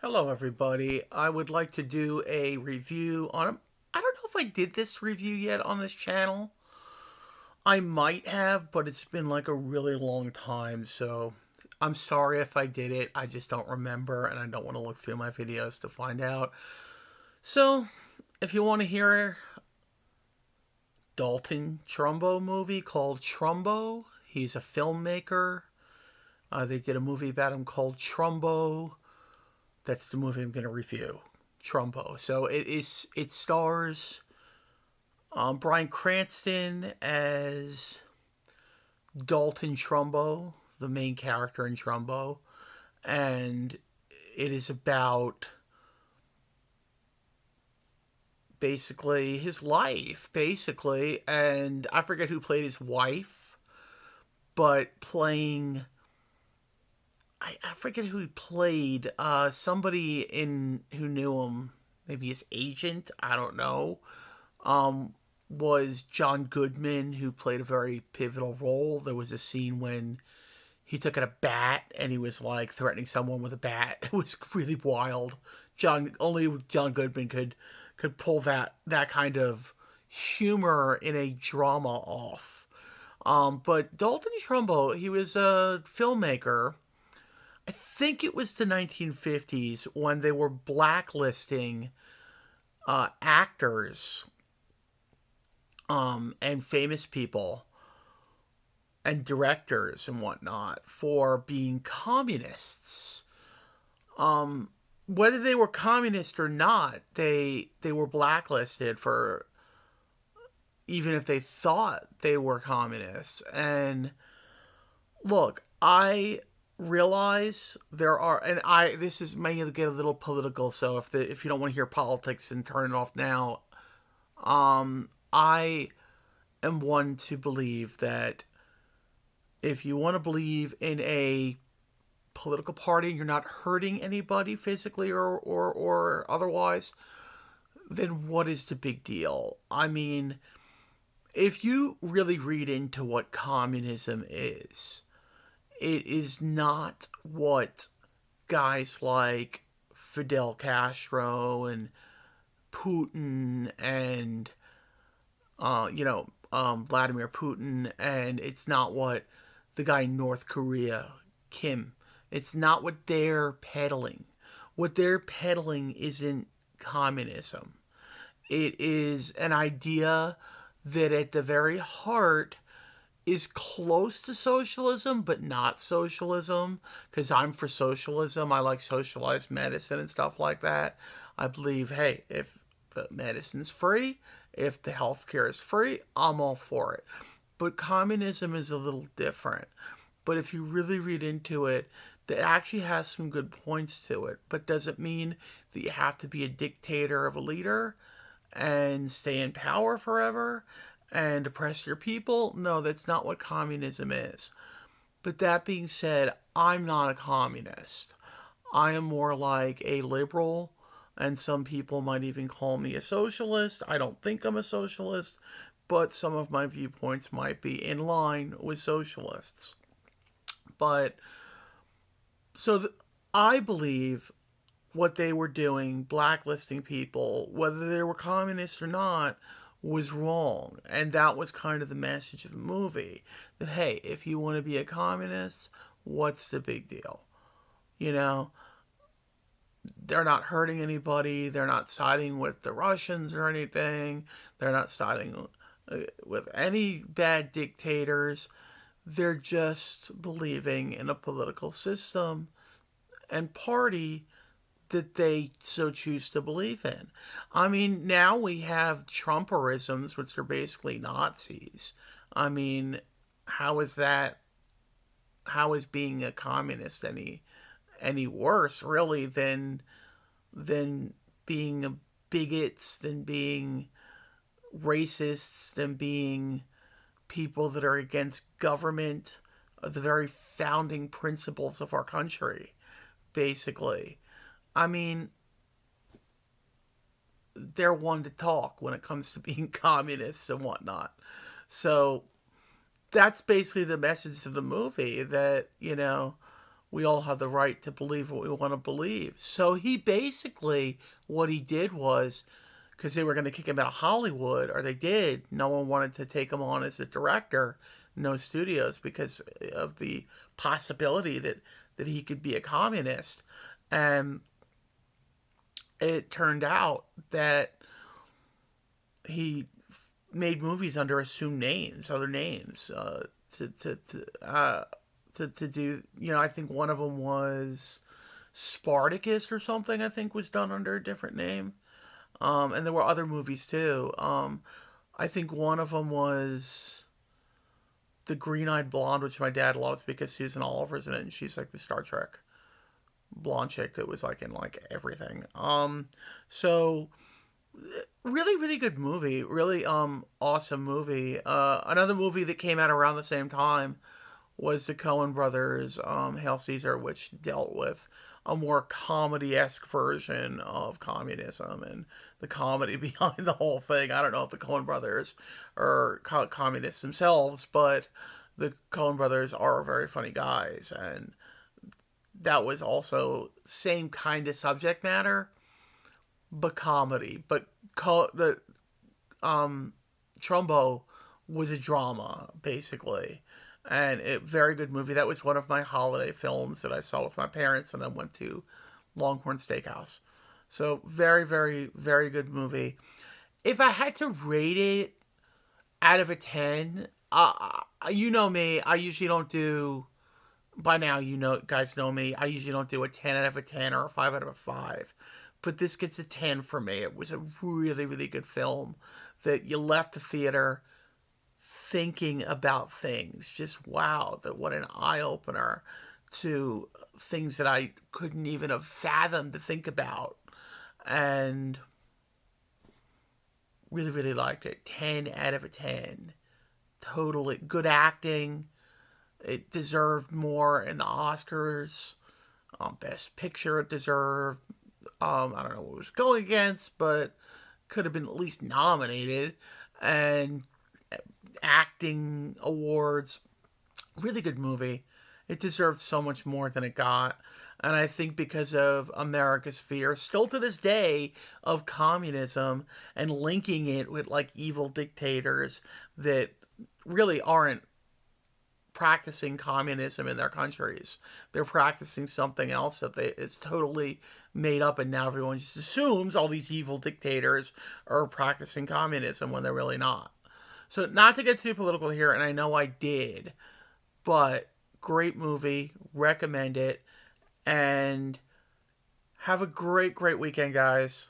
Hello, everybody. I would like to do a review on. I don't know if I did this review yet on this channel. I might have, but it's been like a really long time, so I'm sorry if I did it. I just don't remember, and I don't want to look through my videos to find out. So, if you want to hear Dalton Trumbo movie called Trumbo, he's a filmmaker. They did a movie about him called Trumbo. That's the movie I'm going to review. Trumbo. So it stars Bryan Cranston as Dalton Trumbo, the main character in Trumbo, and it is about basically his life, basically, and I forget who played his wife, but playing I forget who he played. Somebody in who knew him, maybe his agent. I don't know. Um, was John Goodman, who played a very pivotal role. There was a scene when he took out a bat and he was like threatening someone with a bat. It was really wild. John Goodman could pull that kind of humor in a drama off. But Dalton Trumbo, he was a filmmaker. I think it was the 1950s when they were blacklisting actors and famous people and directors and whatnot for being communists. Whether they were communist or not, they were blacklisted for even if they thought they were communists. And look, I realize there are, and I this is may get a little political. So if you don't want to hear politics, and turn it off now. I am one to believe that if you want to believe in a political party and you're not hurting anybody physically or otherwise, then what is the big deal? I mean, if you really read into what communism is, it is not what guys like Fidel Castro and Putin and Vladimir Putin, and it's not what the guy in North Korea, Kim, it's not what they're peddling. What they're peddling isn't communism. It is an idea that at the very heart is close to socialism, but not socialism. Because I'm for socialism. I like socialized medicine and stuff like that. I believe, hey, if the medicine's free, if the healthcare is free, I'm all for it. But communism is a little different. But if you really read into it, that actually has some good points to it. But does it mean that you have to be a dictator of a leader and stay in power forever and oppress your people? No, that's not what communism is. But that being said, I'm not a communist. I am more like a liberal, and some people might even call me a socialist. I don't think I'm a socialist, but some of my viewpoints might be in line with socialists. But so th- I believe what they were doing, blacklisting people, whether they were communists or not, was wrong. And that was kind of the message of the movie. That, hey, if you want to be a communist, what's the big deal? You know, they're not hurting anybody. They're not siding with the Russians or anything. They're not siding with any bad dictators. They're just believing in a political system and party that they so choose to believe in. I mean, now we have Trumperisms, which are basically Nazis. I mean, how is that? How is being a communist any worse, really, than being a bigots, than being racists, than being people that are against government, the very founding principles of our country, basically. I mean, they're one to talk when it comes to being communists and whatnot. So that's basically the message of the movie, that, we all have the right to believe what we want to believe. So he basically, what he did was, because they were going to kick him out of Hollywood, or they did, no one wanted to take him on as a director, no studios, because of the possibility that he could be a communist. And it turned out that he made movies under assumed names, other names, to do. I think one of them was Spartacus or something. I think was done under a different name. And there were other movies too. I think one of them was the Green Eyed Blonde, which my dad loves because Susan Oliver's in it, and she's like the Star Trek blonde chick that was like in like everything. So really, really good movie. Really, awesome movie. Another movie that came out around the same time was the Coen Brothers, Hail Caesar, which dealt with a more comedy-esque version of communism and the comedy behind the whole thing. I don't know if the Coen Brothers are communists themselves, but the Coen Brothers are very funny guys, and that was also same kind of subject matter, but comedy. But the Trumbo was a drama basically, and a very good movie. That was one of my holiday films that I saw with my parents, and then went to Longhorn Steakhouse. So very, very, very good movie. If I had to rate it out of a 10, you know me, I usually don't do. By now, guys know me. I usually don't do a 10 out of a 10 or a 5 out of a 5. But this gets a 10 for me. It was a really, really good film that you left the theater thinking about things. Just wow, that what an eye opener to things that I couldn't even have fathomed to think about. And really, really liked it. 10 out of a 10. Totally good acting. It deserved more in the Oscars. Best Picture it deserved. I don't know what it was going against, but could have been at least nominated. And acting awards. Really good movie. It deserved so much more than it got. And I think because of America's fear, still to this day, of communism and linking it with like evil dictators that really aren't practicing communism in their countries. They're practicing something else that it's totally made up, and now everyone just assumes all these evil dictators are practicing communism when they're really not. So not to get too political here, and I know I did, but great movie, recommend it, and have a great, great weekend, guys.